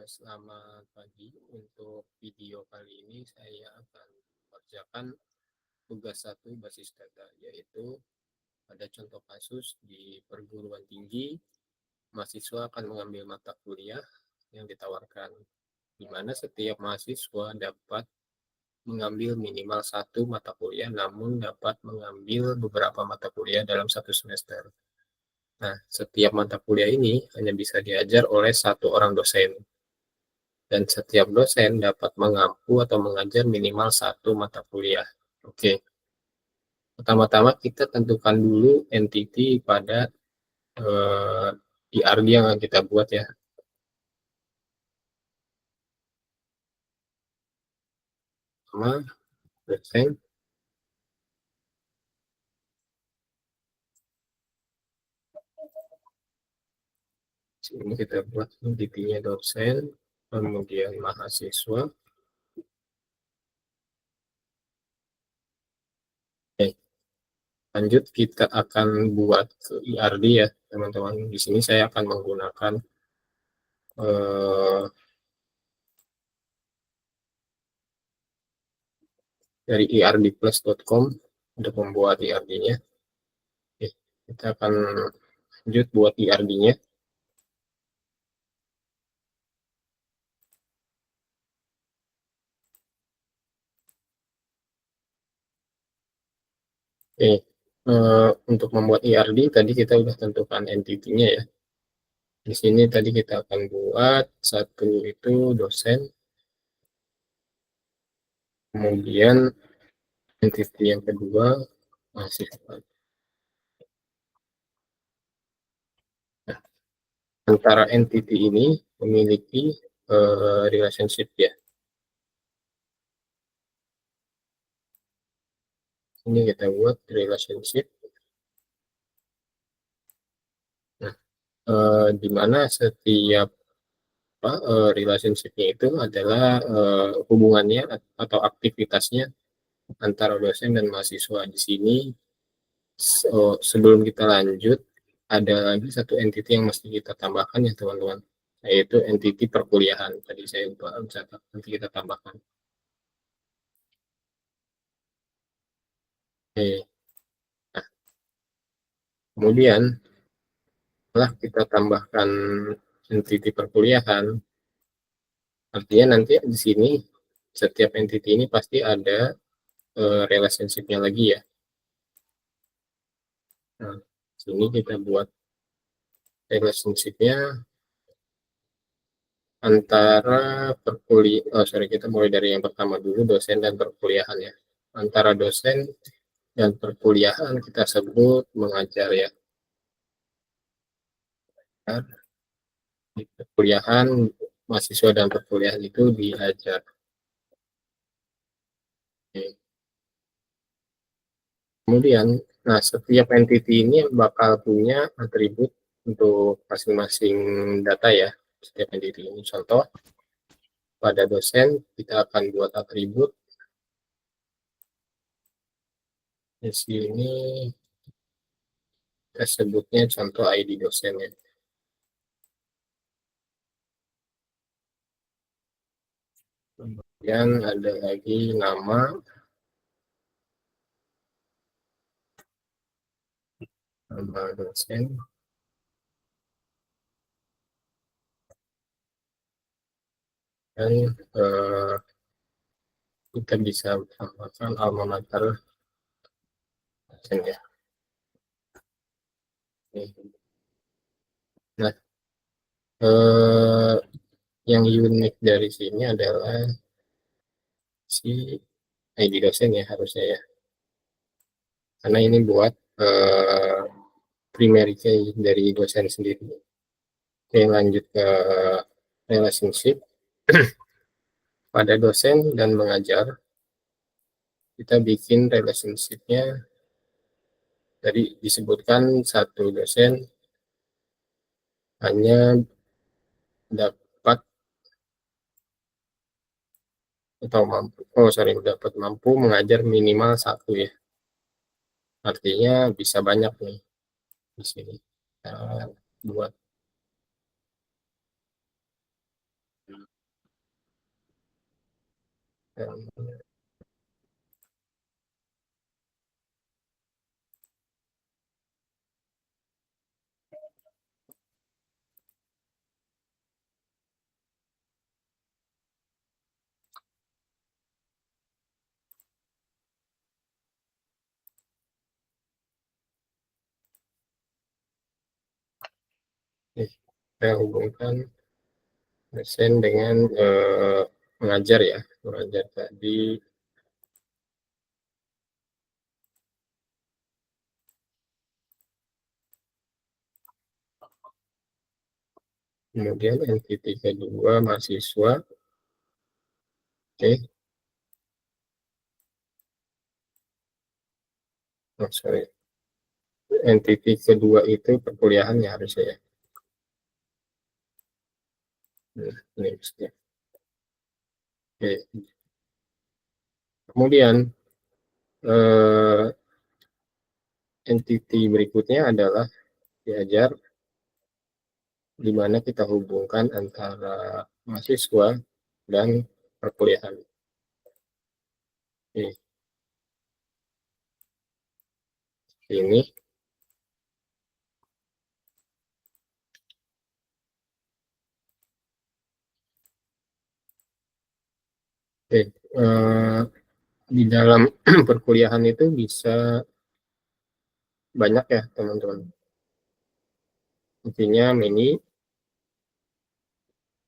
Selamat pagi. Untuk video kali ini saya akan mengerjakan tugas 1 basis data, yaitu pada contoh kasus di perguruan tinggi, mahasiswa akan mengambil mata kuliah yang ditawarkan, di mana setiap mahasiswa dapat mengambil minimal satu mata kuliah, namun dapat mengambil beberapa mata kuliah dalam satu semester. Nah, setiap mata kuliah ini hanya bisa diajar oleh satu orang dosen. Dan setiap dosen dapat mengampu atau mengajar minimal satu mata kuliah. Oke, pertama-tama kita tentukan dulu entity pada IRD yang akan kita buat ya. Pertama, dosen. Sini kita buat entity-nya dosen, kemudian mahasiswa. Oke, lanjut kita akan buat IRD ya, teman-teman. Di sini saya akan menggunakan dari irdplus.com untuk membuat IRD-nya. Oke, kita akan lanjut buat IRD-nya. Oke, untuk membuat IRD tadi kita sudah tentukan entity-nya ya. Di sini tadi kita akan buat satu itu dosen, kemudian entity yang kedua mahasiswa. Nah, antara entity ini memiliki relationship ya. Ini kita buat relationship. Nah, di mana setiap relationship-nya itu adalah hubungannya atau aktivitasnya antara dosen dan mahasiswa. Di sini sebelum kita lanjut, ada lagi satu entity yang mesti kita tambahkan ya teman-teman, yaitu entity perkuliahan. Tadi saya lupa catat, nanti kita tambahkan. Oke. Nah, kemudian setelah kita tambahkan entity perkuliahan, artinya nanti di sini setiap entity ini pasti ada relationship-nya lagi ya. Nah, sini kita buat relationship-nya antara kita mulai dari yang pertama dulu, dosen dan perkuliahan ya. Antara dosen dan perkuliahan kita sebut mengajar ya. Di perkuliahan, mahasiswa dan perkuliahan itu diajar. Oke. Kemudian, nah setiap entity ini bakal punya atribut untuk masing-masing data ya. Setiap entity ini. Contoh, pada dosen kita akan buat atribut. Di sini kita sebutnya contoh ID dosen ya. Kemudian ada lagi nama dosen, dan kita bisa tambahkan alma mater dosen ya. Nah, yang unik dari sini adalah si ID dosen ya harusnya ya, karena ini buat primary key dari dosen sendiri. Oke, lanjut ke relationship. Pada dosen dan mengajar, kita bikin relationship-nya. Tadi disebutkan satu dosen hanya dapat atau dapat mampu mengajar minimal satu ya. Artinya bisa banyak nih di sini. Buat Saya hubungkan dosen dengan mengajar ya, mengajar tadi. Kemudian entiti kedua mahasiswa. Oke. Oh, sorry. Entiti kedua itu perkuliahan ya harusnya ya. Ini maksudnya. Oke. Kemudian entiti berikutnya adalah diajar, di mana kita hubungkan antara mahasiswa dan perkuliahan. Ini di dalam perkuliahan itu bisa banyak ya teman-teman. Intinya mini,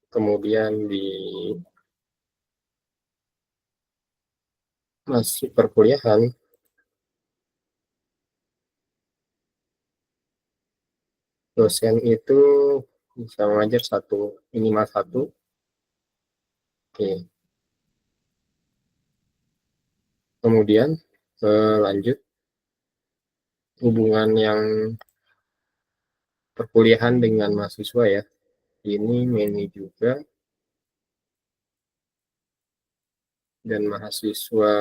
kemudian di masih perkuliahan dosen itu bisa mengajar minimal satu. Oke. Kemudian lanjut hubungan yang perkuliahan dengan mahasiswa ya, ini mini juga, dan mahasiswa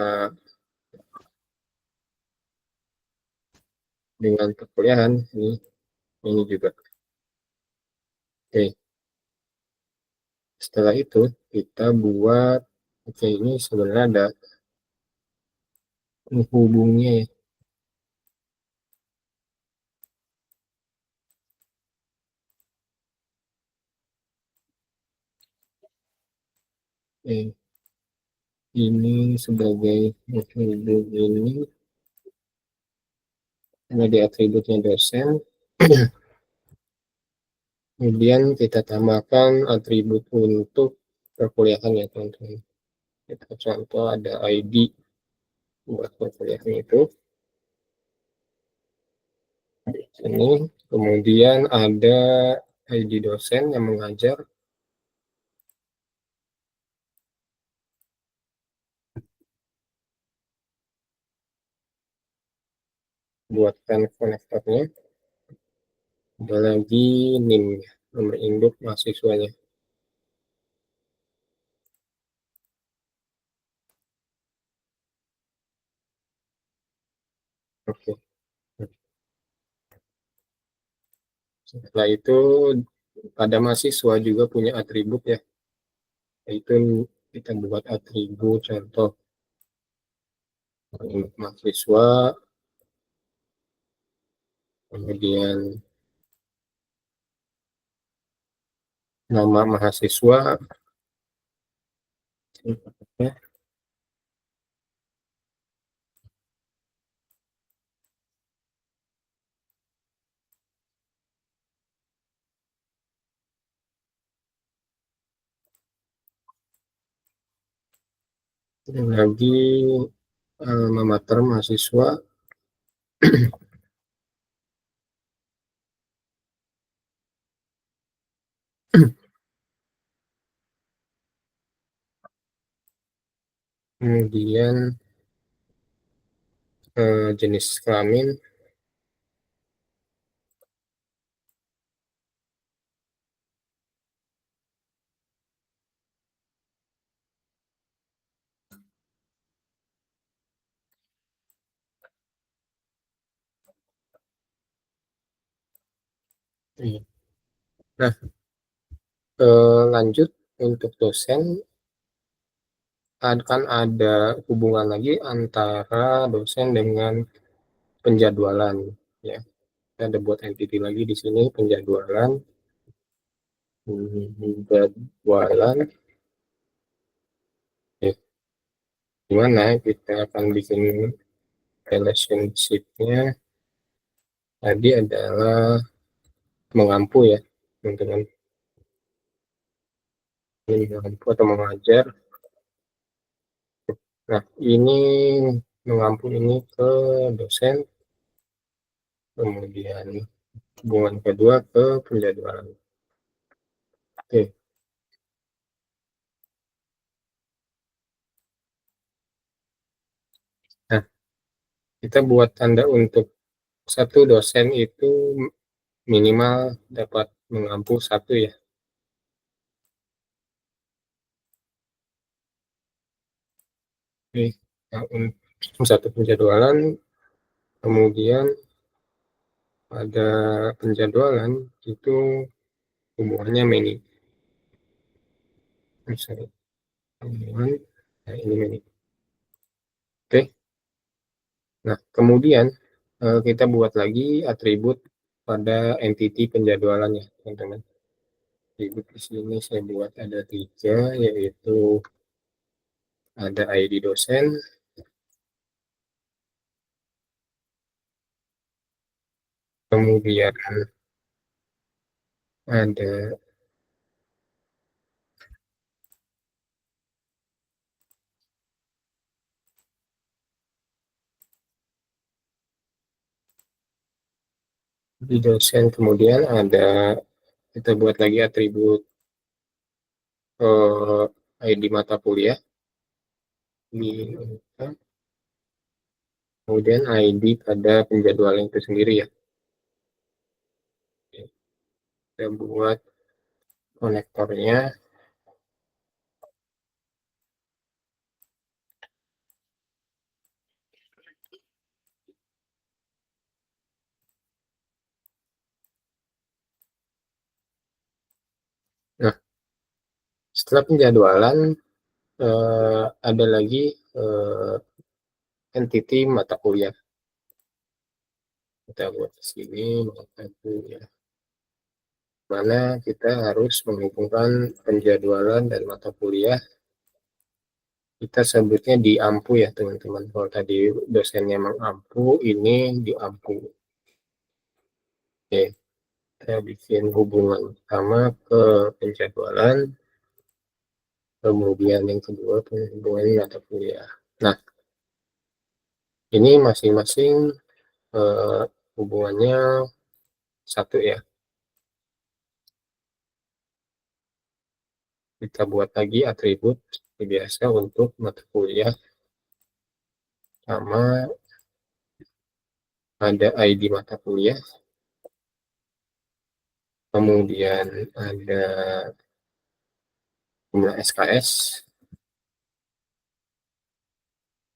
dengan perkuliahan ini juga. Oke. Setelah itu kita buat, oke, ini sebenarnya ada hubungnya ya. Ini sebagai atribut, ini ada atributnya dosen. Kemudian kita tambahkan atribut untuk perkuliahan ya teman-teman. Kita contoh ada ID buat perkuliahan itu. Ini kemudian ada ID dosen yang mengajar. Buatkan konektornya. Ada lagi NIM, nomor induk mahasiswanya. Oke. Setelah itu pada mahasiswa juga punya atribut ya. Itu kita buat atribut contoh untuk mahasiswa, kemudian nama mahasiswa, dan lagi alma mater mahasiswa, kemudian jenis kelamin, nah lanjut untuk dosen akan ada hubungan lagi antara dosen dengan penjadwalan, ya. Kita ada buat entity lagi di sini, penjadwalan, jadwalan, ya. Gimana kita akan bikin relationship-nya. Tadi adalah mengampu, ya, teman-teman. Ini mengampu atau mengajar. Nah, ini mengampu ini ke dosen, kemudian hubungan kedua ke penjadwalan. Oke. Nah, kita buat tanda untuk satu dosen itu minimal dapat mengampu satu, ya. Oke. Nah, untuk satu penjadwalan, kemudian ada penjadwalan itu hubungannya many. Misalnya, hubungan, nah ini many. Oke. Nah, kemudian kita buat lagi atribut pada entity penjadwalannya, teman-teman. Atribut di sini saya buat ada 3, yaitu ada ID dosen, kemudian ada di dosen, kemudian ada kita buat lagi atribut ID mata kuliah, kemudian ID pada penjadwalan itu sendiri, ya. Kita buat konektornya. Nah, setelah penjadwalan ada lagi entity mata kuliah. Kita buat di sini mata kuliah, mana kita harus menghubungkan penjadwalan dan mata kuliah. Kita sebutnya di ampu, ya, teman-teman. Kalau tadi dosennya mengampu, ini di ampu. Oke, kita bikin hubungan pertama ke penjadwalan, kemudian yang kedua hubungan mata kuliah. Nah, ini masing-masing hubungannya satu, ya. Kita buat lagi atribut biasa untuk mata kuliah, sama ada ID mata kuliah, kemudian ada jumlah SKS,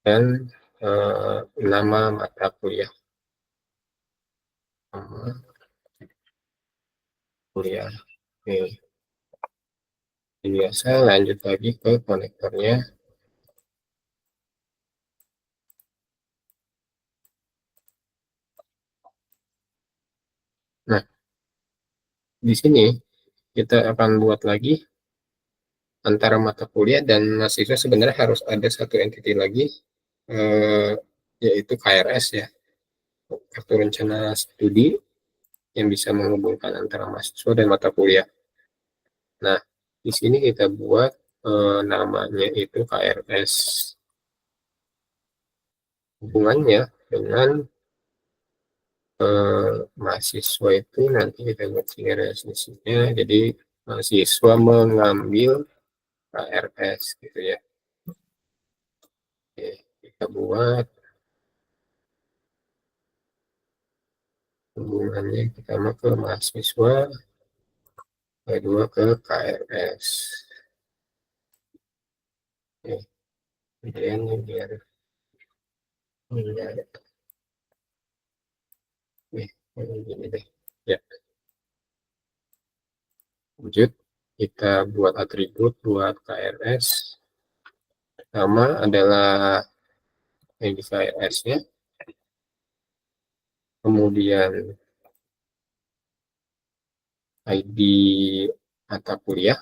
dan nama mata kuliah. Nama kuliah. Oke. Biasa, lanjut lagi ke konektornya. Nah, di sini kita akan buat lagi antara mata kuliah dan mahasiswa. Sebenarnya harus ada satu entity lagi, yaitu KRS, ya, kartu rencana studi, yang bisa menghubungkan antara mahasiswa dan mata kuliah. Nah, di sini kita buat namanya itu KRS. Hubungannya dengan mahasiswa itu nanti kita buat relationship-nya. Jadi mahasiswa mengambil KRS, gitu, ya. Oke, kita buat hubungannya pertama ke mahasiswa, kedua ke KRS. Oke, kemudian biar gini deh, ya. Lanjut, kita buat atribut buat KRS, Pertama adalah KRS-nya, kemudian ID mata kuliah,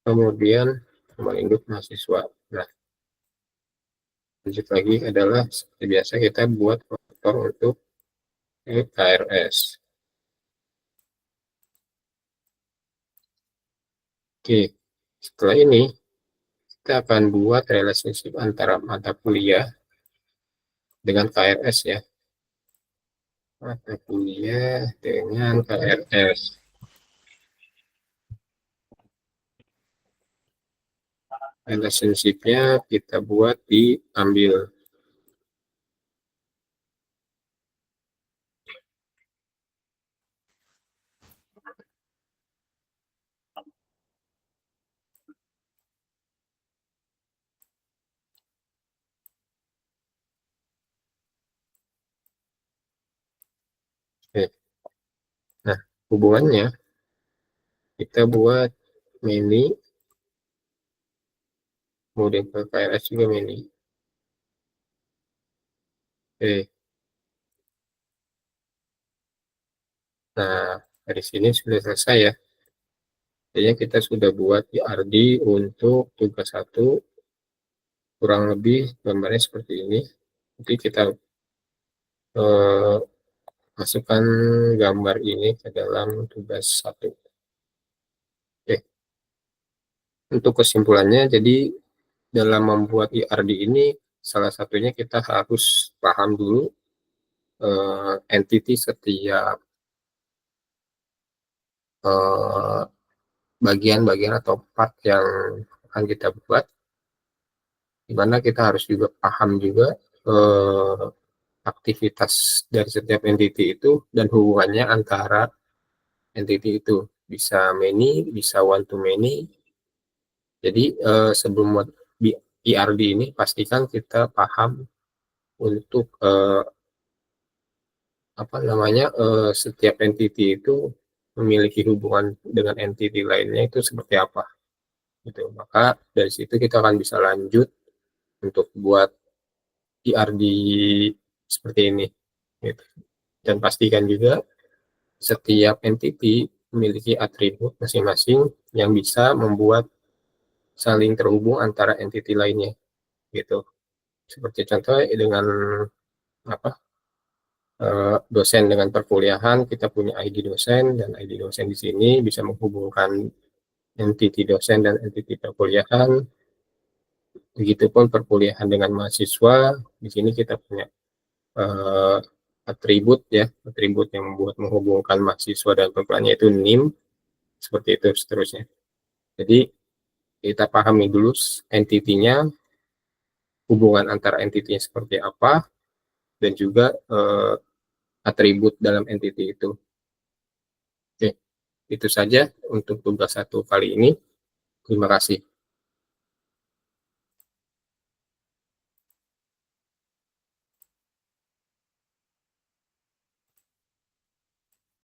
kemudian nomor induk mahasiswa. Nah, lanjut lagi adalah seperti biasa kita buat faktor untuk KRS. Oke, setelah ini kita akan buat relationship antara mata kuliah dengan KRS ya. Mata kuliah dengan KRS. Relationship-nya kita buat diambil. Oke. Nah, hubungannya kita buat mini, kemudian ke KRS juga mini. Oke. Nah, dari sini sudah selesai ya. Jadi kita sudah buat IRD untuk tugas 1, kurang lebih gambarnya seperti ini. Nanti kita masukkan gambar ini ke dalam tugas 1. Oke. Untuk kesimpulannya, jadi dalam membuat IRD ini, salah satunya kita harus paham dulu entity setiap bagian-bagian atau part yang akan kita buat, dimana kita harus juga paham juga aktivitas dari setiap entity itu dan hubungannya antara entity itu, bisa many, bisa one to many. Jadi sebelum buat IRD ini pastikan kita paham untuk apa namanya setiap entity itu memiliki hubungan dengan entity lainnya itu seperti apa gitu. Maka dari situ kita akan bisa lanjut untuk buat IRD seperti ini gitu. Dan pastikan juga setiap entity memiliki atribut masing-masing yang bisa membuat saling terhubung antara entity lainnya gitu. Seperti contoh dengan apa dosen dengan perkuliahan, kita punya ID dosen, dan ID dosen di sini bisa menghubungkan entity dosen dan entity perkuliahan. Begitupun perkuliahan dengan mahasiswa, di sini kita punya atribut ya, atribut yang membuat menghubungkan mahasiswa dan perkuliahannya itu NIM, seperti itu seterusnya. Jadi kita pahami dulu entitinya, hubungan antara entitinya seperti apa, dan juga atribut dalam entity itu. Oke, itu saja untuk tugas 1 kali ini. Terima kasih.